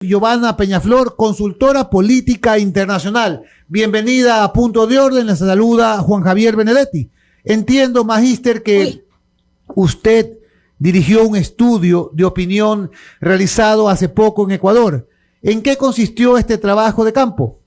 Giovanna Peñaflor, consultora política internacional. Bienvenida a Punto de Orden, la saluda Juan Javier Benedetti. Entiendo, magíster, que usted dirigió un estudio de opinión realizado hace poco en Ecuador. ¿En qué consistió este trabajo de campo?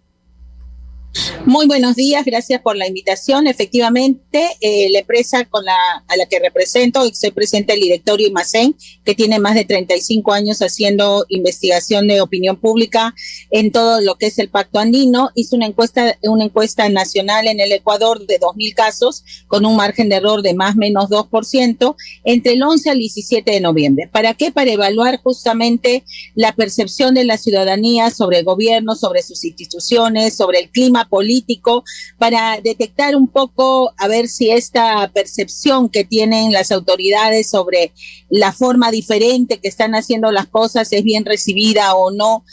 Muy buenos días, gracias por la invitación. Efectivamente, la empresa a la que represento, y soy presidente del directorio IMACEN, que tiene más de 35 años haciendo investigación de opinión pública en todo lo que es el Pacto Andino, hizo una encuesta nacional en el Ecuador de 2.000 casos, con un margen de error de más o menos 2%, entre el 11 al 17 de noviembre. ¿Para qué? Para evaluar justamente la percepción de la ciudadanía sobre el gobierno, sobre sus instituciones, sobre el clima político, para detectar un poco, a ver si esta percepción que tienen las autoridades sobre la forma diferente que están haciendo las cosas es bien recibida o no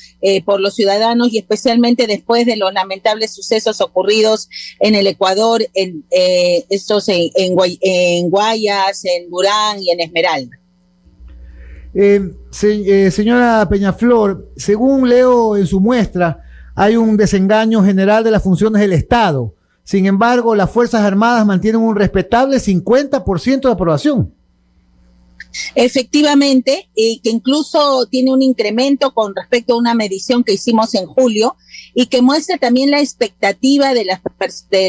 por los ciudadanos, y especialmente después de los lamentables sucesos ocurridos en el Ecuador, en Guayas, en Durán y en Esmeralda. Señora Peñaflor, según leo en su muestra, hay un desengaño general de las funciones del Estado. Sin embargo, las Fuerzas Armadas mantienen un respetable 50% de aprobación. Efectivamente, que incluso tiene un incremento con respecto a una medición que hicimos en julio y que muestra también la expectativa de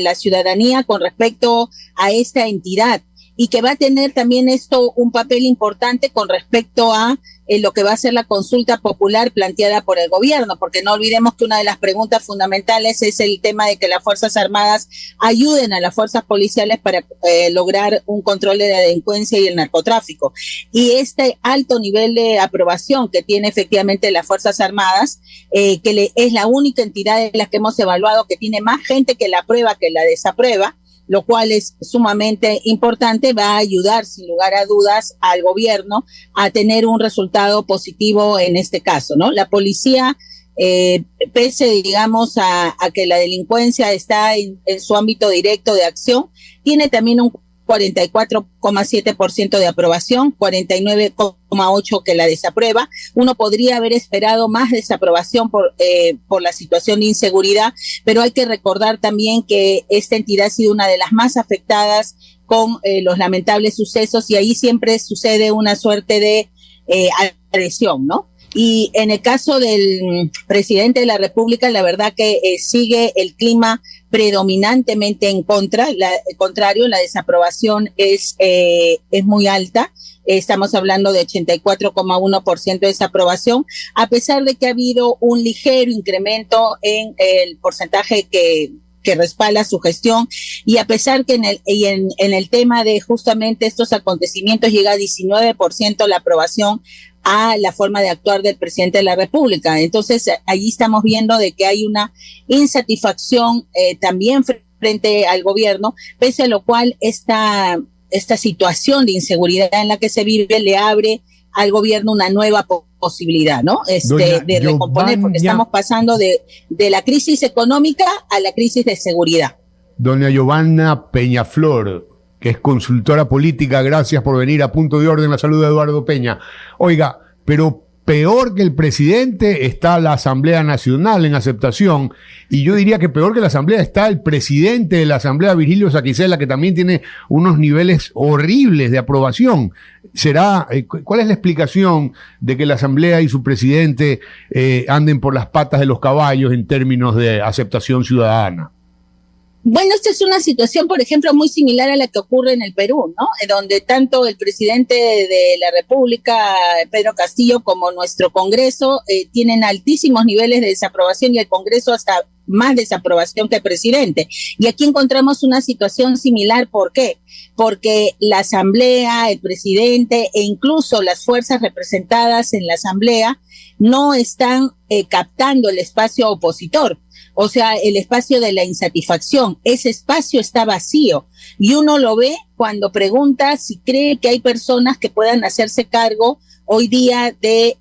la ciudadanía con respecto a esta entidad, y que va a tener también esto un papel importante con respecto a lo que va a ser la consulta popular planteada por el gobierno, porque no olvidemos que una de las preguntas fundamentales es el tema de que las Fuerzas Armadas ayuden a las fuerzas policiales para lograr un control de la delincuencia y el narcotráfico. Y este alto nivel de aprobación que tiene efectivamente las Fuerzas Armadas, es la única entidad de las que hemos evaluado que tiene más gente que la aprueba que la desaprueba, lo cual es sumamente importante, va a ayudar sin lugar a dudas al gobierno a tener un resultado positivo en este caso, ¿no? La policía, pese, digamos, a que la delincuencia está en su ámbito directo de acción, tiene también un 44,7% de aprobación, 49,8% que la desaprueba. Uno podría haber esperado más desaprobación por la situación de inseguridad, pero hay que recordar también que esta entidad ha sido una de las más afectadas con los lamentables sucesos, y ahí siempre sucede una suerte de agresión, ¿no? Y en el caso del presidente de la República, la verdad que sigue el clima predominantemente en contra, contrario, la desaprobación es muy alta. Estamos hablando de 84,1% de desaprobación, a pesar de que ha habido un ligero incremento en el porcentaje que respalda su gestión, y a pesar que en el tema de justamente estos acontecimientos llega a 19% la aprobación a la forma de actuar del presidente de la República. Entonces, allí estamos viendo de que hay una insatisfacción también frente al gobierno, pese a lo cual esta situación de inseguridad en la que se vive le abre al gobierno una nueva posibilidad, ¿no? De recomponer, porque estamos pasando de la crisis económica a la crisis de seguridad. Doña Giovanna Peñaflor, que es consultora política, gracias por venir a Punto de Orden. La saluda Eduardo Peña. Oiga, pero peor que el presidente está la Asamblea Nacional en aceptación, y yo diría que peor que la Asamblea está el presidente de la Asamblea, Virgilio Saquicela, que también tiene unos niveles horribles de aprobación. ¿Cuál es la explicación de que la Asamblea y su presidente anden por las patas de los caballos en términos de aceptación ciudadana? Bueno, esta es una situación, por ejemplo, muy similar a la que ocurre en el Perú, ¿no? Donde tanto el presidente de la República, Pedro Castillo, como nuestro Congreso tienen altísimos niveles de desaprobación, y el Congreso hasta más desaprobación que el presidente. Y aquí encontramos una situación similar. ¿Por qué? Porque la Asamblea, el presidente e incluso las fuerzas representadas en la Asamblea no están captando el espacio opositor. O sea, el espacio de la insatisfacción, ese espacio está vacío, y uno lo ve cuando pregunta si cree que hay personas que puedan hacerse cargo hoy día de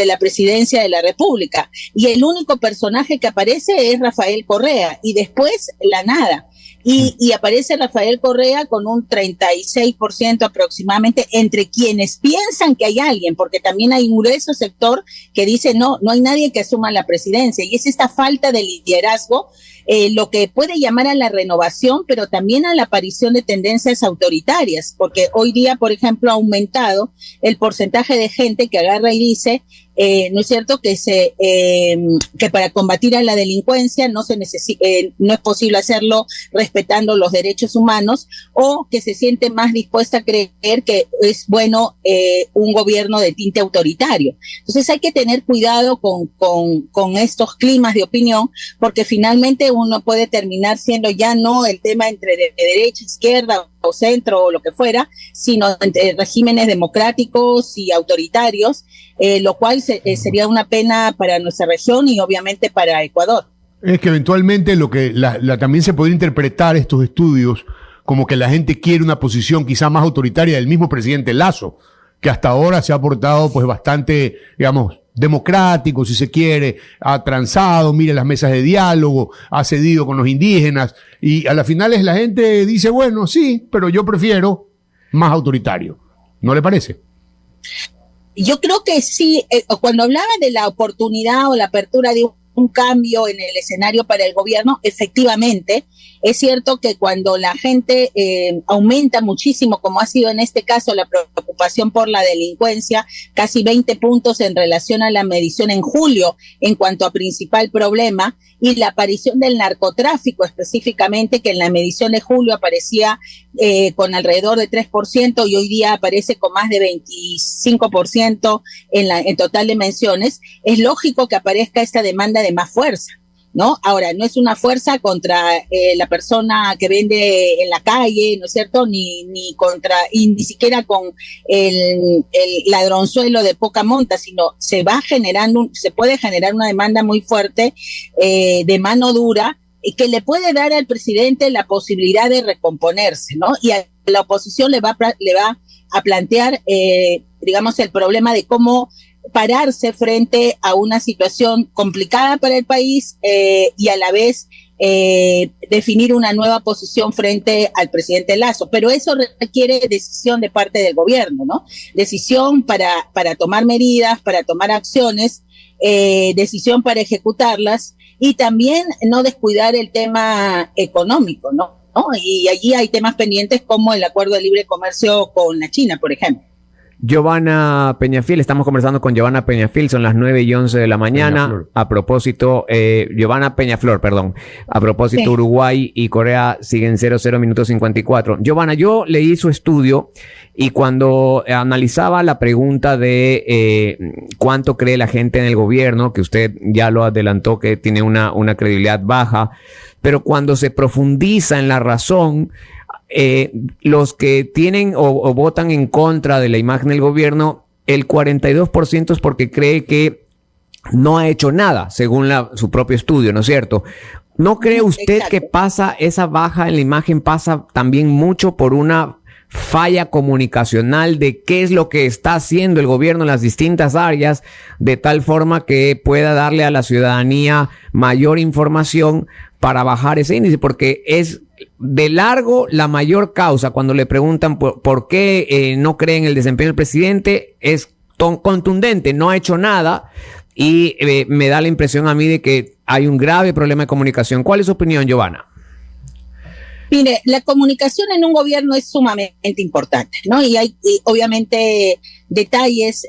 la presidencia de la República, y el único personaje que aparece es Rafael Correa, y después la nada. Y aparece Rafael Correa con un 36% aproximadamente entre quienes piensan que hay alguien, porque también hay un grueso sector que dice no hay nadie que asuma la presidencia, y es esta falta de liderazgo lo que puede llamar a la renovación, pero también a la aparición de tendencias autoritarias, porque hoy día, por ejemplo, ha aumentado el porcentaje de gente que agarra y dice, ¿no es cierto?, que para combatir a la delincuencia no es posible hacerlo respetando los derechos humanos, o que se siente más dispuesta a creer que es bueno un gobierno de tinte autoritario. Entonces hay que tener cuidado con estos climas de opinión, porque finalmente uno puede terminar siendo ya no el tema entre de derecha, izquierda o centro o lo que fuera, sino entre regímenes democráticos y autoritarios, lo cual sería una pena para nuestra región y obviamente para Ecuador. Es que eventualmente lo que también se podría interpretar estos estudios como que la gente quiere una posición quizá más autoritaria del mismo presidente Lasso, que hasta ahora se ha portado pues bastante, digamos, democrático, si se quiere, ha transado, mire las mesas de diálogo, ha cedido con los indígenas, y a las finales la gente dice, bueno, sí, pero yo prefiero más autoritario. ¿No le parece? Yo creo que sí, cuando hablaba de la oportunidad o la apertura de un cambio en el escenario para el gobierno, efectivamente, es cierto que cuando la gente aumenta muchísimo, como ha sido en este caso la preocupación por la delincuencia, casi 20 puntos en relación a la medición en julio en cuanto a principal problema, y la aparición del narcotráfico específicamente, que en la medición de julio aparecía con alrededor de 3% y hoy día aparece con más de 25% en total de menciones, es lógico que aparezca esta demanda de más fuerza, ¿no? Ahora, no es una fuerza contra la persona que vende en la calle, ¿no es cierto? Ni siquiera con el ladronzuelo de poca monta, sino se puede generar una demanda muy fuerte de mano dura, y que le puede dar al presidente la posibilidad de recomponerse, ¿no? Y a la oposición le va a plantear, digamos, el problema de cómo pararse frente a una situación complicada para el país y a la vez definir una nueva posición frente al presidente Lasso. Pero eso requiere decisión de parte del gobierno, ¿no? Decisión para tomar medidas, para tomar acciones, decisión para ejecutarlas, y también no descuidar el tema económico, ¿no? Y allí hay temas pendientes como el acuerdo de libre comercio con la China, por ejemplo. Giovanna Peñafiel, estamos conversando con Giovanna Peñafiel, son las 9:11 de la mañana. Peñaflor. A propósito, Giovanna Peñaflor, perdón. A propósito, sí. Uruguay y Corea siguen 0-0 minutos 54. Giovanna, yo leí su estudio y cuando analizaba la pregunta de cuánto cree la gente en el gobierno, que usted ya lo adelantó que tiene una credibilidad baja, pero cuando se profundiza en la razón, los que tienen o votan en contra de la imagen del gobierno, el 42% es porque cree que no ha hecho nada, según su propio estudio, ¿no es cierto? ¿No cree usted que pasa esa baja en la imagen, pasa también mucho por una falla comunicacional de qué es lo que está haciendo el gobierno en las distintas áreas, de tal forma que pueda darle a la ciudadanía mayor información para bajar ese índice? Porque es de largo la mayor causa cuando le preguntan por qué no creen el desempeño del presidente, es contundente, no ha hecho nada, y me da la impresión a mí de que hay un grave problema de comunicación. ¿Cuál es su opinión, Giovanna? Mire, la comunicación en un gobierno es sumamente importante, ¿no? Y hay obviamente detalles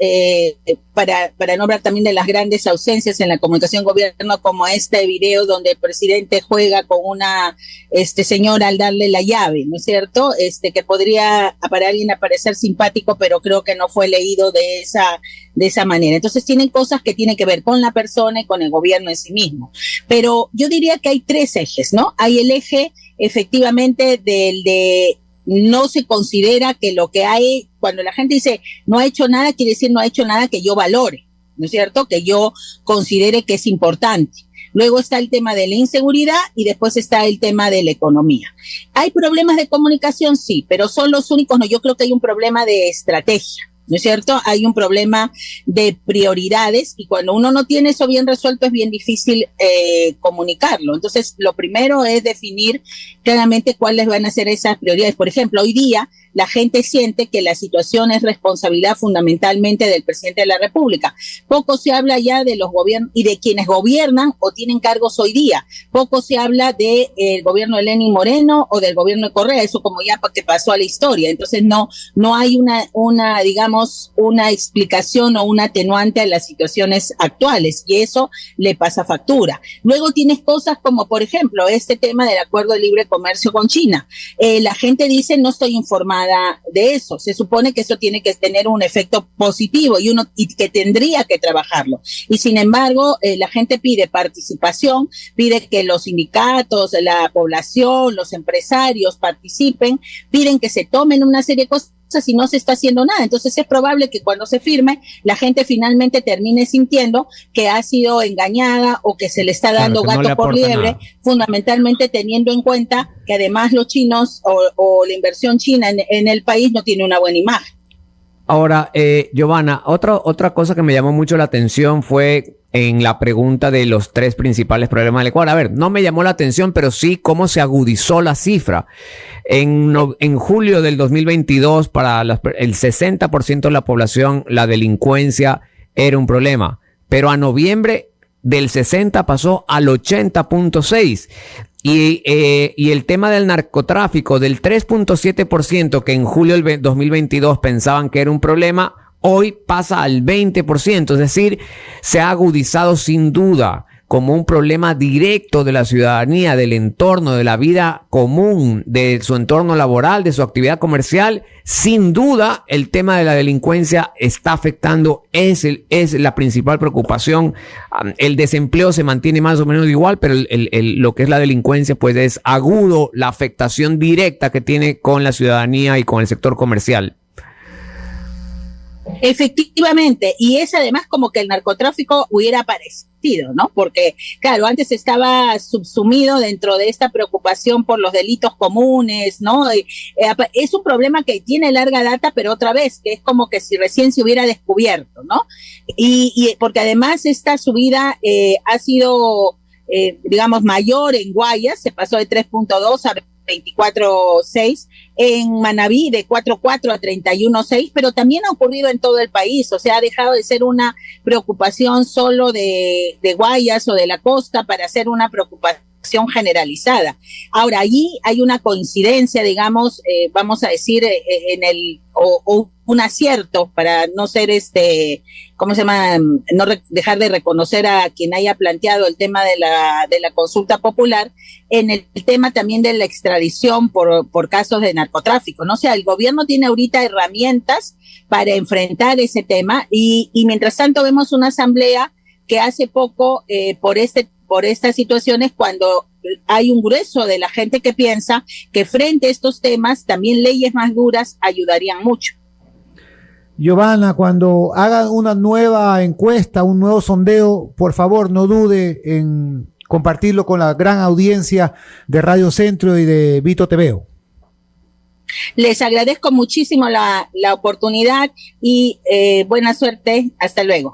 para no hablar también de las grandes ausencias en la comunicación gobierno, como este video donde el presidente juega con una señora al darle la llave, ¿no es cierto? Que podría para alguien parecer simpático, pero creo que no fue leído de esa manera. Entonces tienen cosas que tienen que ver con la persona y con el gobierno en sí mismo. Pero yo diría que hay tres ejes, ¿no? Hay el eje efectivamente del de no se considera que lo que hay, cuando la gente dice no ha hecho nada, quiere decir no ha hecho nada que yo valore, ¿no es cierto? Que yo considere que es importante. Luego está el tema de la inseguridad y después está el tema de la economía. ¿Hay problemas de comunicación? Sí, pero son los únicos, no. Yo creo que hay un problema de estrategia, ¿no es cierto? Hay un problema de prioridades y cuando uno no tiene eso bien resuelto es bien difícil comunicarlo. Entonces, lo primero es definir claramente cuáles van a ser esas prioridades. Por ejemplo, hoy día la gente siente que la situación es responsabilidad fundamentalmente del presidente de la República. Poco se habla ya de los gobiernos y de quienes gobiernan o tienen cargos hoy día. Poco se habla del gobierno de Lenín Moreno o del gobierno de Correa, eso como ya que pasó a la historia. Entonces no hay digamos, una explicación o un atenuante a las situaciones actuales y eso le pasa factura. Luego tienes cosas como, por ejemplo, este tema del acuerdo de libre comercio con China. La gente dice, no estoy informada de eso. Se supone que eso tiene que tener un efecto positivo y que tendría que trabajarlo. Y sin embargo, la gente pide participación, pide que los sindicatos, la población, los empresarios participen, piden que se tomen una serie de cosas y no se está haciendo nada. Entonces es probable que cuando se firme la gente finalmente termine sintiendo que ha sido engañada o que se le está dando gato por liebre, fundamentalmente teniendo en cuenta que además los chinos o la inversión china en el país no tiene una buena imagen. Ahora, Giovanna, otra cosa que me llamó mucho la atención fue en la pregunta de los 3 principales problemas del Ecuador. A ver, no me llamó la atención, pero sí cómo se agudizó la cifra. En julio del 2022, para el 60% de la población, la delincuencia era un problema. Pero a noviembre del 60 pasó al 80.6%. Y el tema del narcotráfico, del 3.7% que en julio del 2022 pensaban que era un problema, hoy pasa al 20%, es decir, se ha agudizado sin duda como un problema directo de la ciudadanía, del entorno, de la vida común, de su entorno laboral, de su actividad comercial. Sin duda, el tema de la delincuencia está afectando, es la principal preocupación. El desempleo se mantiene más o menos igual, pero lo que es la delincuencia, pues es agudo la afectación directa que tiene con la ciudadanía y con el sector comercial. Efectivamente, y es además como que el narcotráfico hubiera aparecido, ¿no? Porque, claro, antes estaba subsumido dentro de esta preocupación por los delitos comunes, ¿no? Es un problema que tiene larga data, pero otra vez, que es como que si recién se hubiera descubierto, ¿no? Y porque además esta subida ha sido, digamos, mayor en Guayas, se pasó de 3.2 a 24.6, en Manabí de 4.4 a 31.6, pero también ha ocurrido en todo el país, o sea, ha dejado de ser una preocupación solo de Guayas o de la costa para ser una preocupación generalizada. Ahora, allí hay una coincidencia, digamos, vamos a decir, o un acierto para no ser ¿cómo se llama? No dejar de reconocer a quien haya planteado el tema de la consulta popular, en el tema también de la extradición por casos de narcotráfico, ¿no? O sea, el gobierno tiene ahorita herramientas para enfrentar ese tema y mientras tanto vemos una asamblea que hace poco, por estas situaciones, cuando hay un grueso de la gente que piensa que frente a estos temas también leyes más duras ayudarían mucho. Giovanna, cuando hagan una nueva encuesta, un nuevo sondeo, por favor no dude en compartirlo con la gran audiencia de Radio Centro y de Vito TVO. Les agradezco muchísimo la oportunidad y buena suerte. Hasta luego.